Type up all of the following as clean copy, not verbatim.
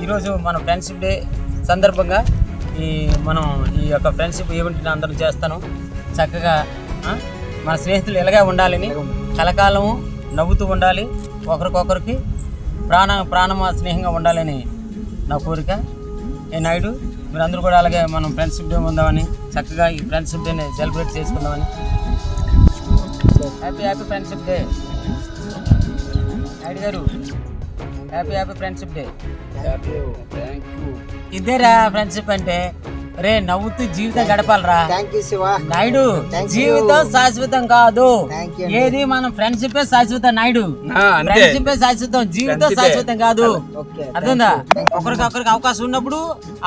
ఈరోజు మన friendship day సందర్భంగా మనం ఈ యొక్క ఫ్రెండ్షిప్ ఈవెంట్ని అందరం చేస్తాను. చక్కగా మన స్నేహితులు ఇలాగే ఉండాలని, కలకాలము నవ్వుతూ ఉండాలి, ఒకరికొకరికి ప్రాణమ స్నేహంగా ఉండాలని నా కోరిక. నాయుడు మీరందరూ కూడా అలాగే మనం ఫ్రెండ్షిప్ డే ఉందామని, చక్కగా ఈ ఫ్రెండ్షిప్ డేని సెలబ్రేట్ చేసుకుందామని. హ్యాపీ ఫ్రెండ్షిప్ డే నాయుడు గారు. Happy friendship day. ఇదేరా ఫ్రెండ్షిప్ అంటే. రే నవ్వుతూ జీవితం గడపాలరా నాయుడు. జీవితం శాశ్వతం కాదు, ఏది మనం ఫ్రెండ్షిప్ శాశ్వతం నాయుడు. ఫ్రెండ్షిప్ శాశ్వతం, జీవితం శాశ్వతం కాదు. అర్థందా? ఒకరికొకరికి అవకాశం ఉన్నప్పుడు,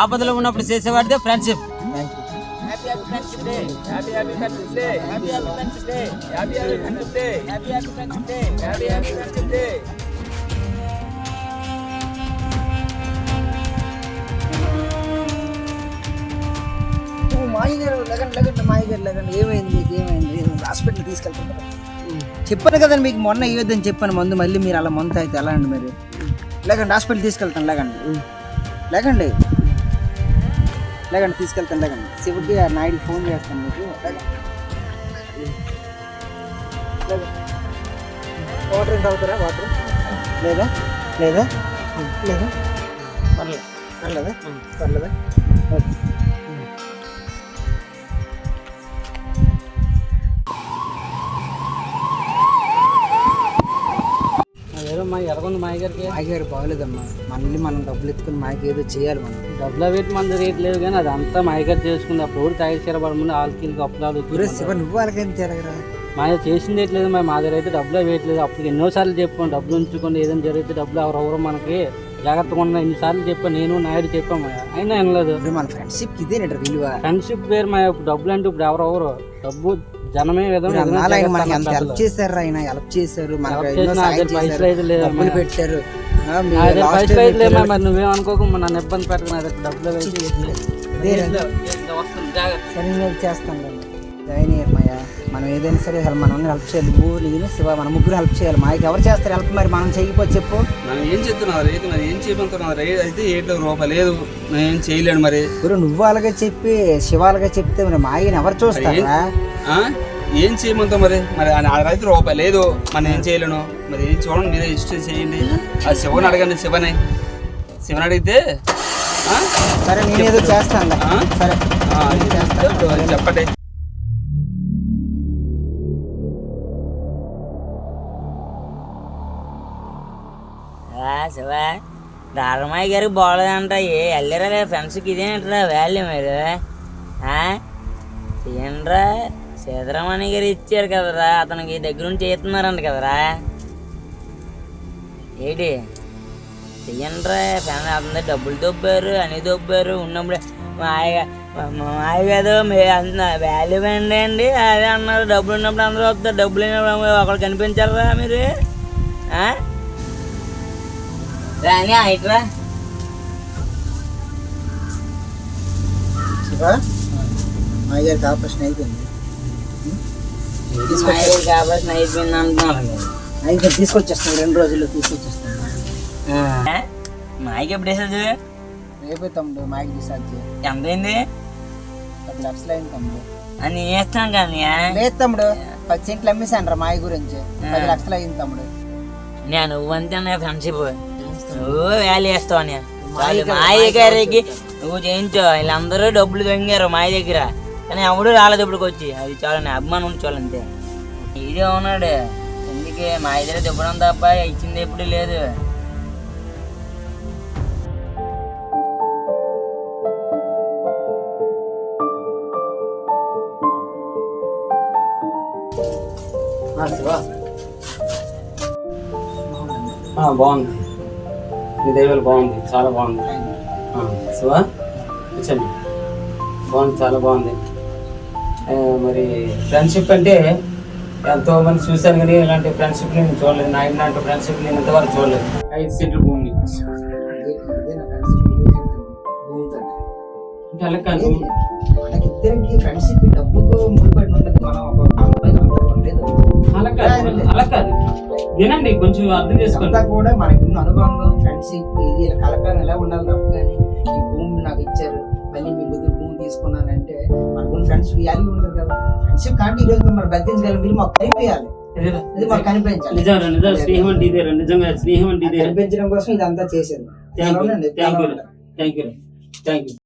ఆపదలో ఉన్నప్పుడు చేసేవాడిదే ఫ్రెండ్షిప్. లేకండి ఏమైంది హాస్పిటల్ తీసుకెళ్తున్నారు? చెప్పాను కదండి మీకు, మొన్న ఇవ్వద్దని చెప్పాను మందు. మళ్ళీ మీరు అలా మందు అయితే ఎలా అండి? మరి లేకండి హాస్పిటల్ తీసుకెళ్తాను. లేకండి తీసుకెళ్తాను. లేకండి శివుడికి నాయుడికి ఫోన్ చేస్తాను మీకు. వాటర్ ఎంత అవుతారా? వాటర్ లేదా పర్లేదా? ఓకే. మాయగారు బాగలేదమ్మా. మళ్ళీ మనం డబ్బులు ఎత్తుకుని మాయకి ఏదో చేయాలి. మనం డబ్బులు పెట్టి మన రేట్ లేదు కానీ అదంతా మాయగారు చేసుకుంది. అప్పుడు తాగి చేరబడమని వాళ్ళకి అప్పులాలు. శివ నువ్వు వాళ్ళకేం తిరగరా? మాయ చేసింది ఎట్లేదు, మా దగ్గర అయితే డబ్బులు వేయట్లేదు. అప్పుడు ఎన్నోసార్లు చెప్పాను డబ్బులు ఉంచుకోండి, ఏదైనా జరిగితే డబ్బులు ఎవరెవరో మనకి జాగ్రత్తగా ఉన్న. ఎన్నిసార్లు చెప్పాను, నేను నాయుడు చెప్పాము, అయినా వినలేదు. మన ఫ్రెండ్షిప్ ఇదే విలువ. ఫ్రెండ్షిప్ వేరు మా. ఇప్పుడు డబ్బులు అంటే ఇప్పుడు ఎవరెవరు డబ్బు జనమే విధంగా హెల్ప్ చేశారు. ఆయన హెల్ప్ చేశారు, డబ్బులు పెట్టారు. పైసలు అయితే లేదు. మరి నువ్వేమనుకోకు, నన్ను ఇబ్బంది పెట్టకు. నా దగ్గర డబ్బులు చేస్తాం జాయిన్ అయ్యారు మాయ. మనం ఏదైనా సరే మనం హెల్ప్ చేయాలి. నువ్వు నేను శివ మన ముగ్గురు హెల్ప్ చేయాలి. మాయకి ఎవరు చేస్తారు హెల్ప్? మరి మనం చేయకపోతే చెప్పు. మనం ఏం చెప్తున్నావు రైతు? మరి ఏం చేయమంటున్నావు? రైతు అయితే రూపాయలు లేదు, నేను ఏం చేయలేను. మరి నువ్వు అలాగే చెప్పి శివ అలాగే చెప్తే మరి మాయని ఎవరు చూస్తారా? ఏం చేయమంటావు? మరి ఆ రైతు రూపాయి లేదు, మనం ఏం చేయలేను. మరి ఏం చూడండి, మీరే ఇష్టం చేయండి. ఆ శివని అడగండి. శివని అడిగితే సరే నేను ఏదో చేస్తాను. సరే చెప్పండి. శివ ధర్మయ్య గారికి బాగోలేదంట. వెళ్ళరా ఫ్రెండ్స్కి ఇదేంటరా వాల్యూ? మీరు ఏంట్రా సీతారామణి గారు ఇచ్చారు కదరా, అతనికి దగ్గరుండి చేస్తున్నారంట కదరా. ఏంటి చెయ్యండిరా? ఫ్యామిలీ అతని డబ్బులు దొబ్బారు, అన్నీ దొబ్బారు. ఉన్నప్పుడు మాయ కాదు వాల్యూ అండి అదే అన్నారు. డబ్బులు ఉన్నప్పుడు అందరూ వస్తారు, డబ్బులు లేనప్పుడు ఒకళ్ళు కనిపించారా మీరు? రాని అయిట్రా మాయ గారికి ఆపరేషన్ అయిపోయింది. ఆపరేషన్ అయిపోయింది అంటున్నారు. తీసుకొచ్చేస్తాను, 2 రోజుల్లో తీసుకొచ్చేస్తాను. మాయకి ఎప్పుడు వేసేది? రేపే తమ్ముడు మాయకి డిశ్చార్జ్. ఎంత అయింది? 10 లక్షలు అయింది తమ్ముడు. అని నేను వేస్తాను కానీ లేదు తమ్ముడు, 10 సెంట్లు అమ్మేశాను రా మాయ గురించి. 10 లక్షలు అయింది తమ్ముడు. నేను నువ్వు అంతే ఫ్రెండ్షిప్, నువ్వు వాల్యూ వేస్తావు. మాయ గారికి నువ్వు చేయించు. వీళ్ళందరూ డబ్బులు దొంగారు మాయ దగ్గర, కానీ ఎవడు రాలేదు ఇప్పటికి వచ్చి. అది చాలని అభిమానం ఉంది చాలంతే. ఇదే ఉన్నాడు ఎందుకే మా దగ్గర దెబ్బడం తప్ప ఇచ్చింది ఎప్పుడు లేదు. బాగుంది, మీ దైవాలు బాగుంది, చాలా బాగుంది. శివ కూర్చోండి. బాగుంది, చాలా బాగుంది. మరి ఫ్రెండ్షిప్ అంటే ఎంతో మంది చూశాను కానీ ఇలాంటి ఫ్రెండ్షిప్ నేను చూడలేదు. నాయన లాంటి ఫ్రెండ్షిప్ నేను ఇంతవరకు చూడలేదు. 5 సెంట్లు భూమిని మనకిద్దరికి ఫ్రెండ్షిప్ డబ్బుకు ముడిపడి ఉంటుంది. మనం అలా కాదు, అలా కాదు. వినండి, కొంచెం అర్థం చేసుకోండి. అంతా కూడా మనకి ఉన్న అనుబంధం, ఫ్రెండ్షిప్, ఇది ఇలా కలకాలం ఎలా ఉండాలి తప్ప కానీ ఈ భూమి నాకు ఇచ్చారు మళ్ళీ మీ బుద్ధి భూమి తీసుకున్నానంటే మనకున్న ఫ్రెండ్స్ వాల్యూ ఉంటుంది కదా. ఫ్రెండ్షిప్ కాబట్టి ఈ రోజు మిమ్మల్ని బతికించగలం, మీరు మాకు కనిపించాలి, ఇది మాకు కనిపించాలి. నిజం నిజం, స్నేహం అంటే ఇదేరా, నిజంగా స్నేహం అంటే ఇదే. కనిపించడం కోసం ఇదంతా చేసేది. Thank you thank you thank you thank you.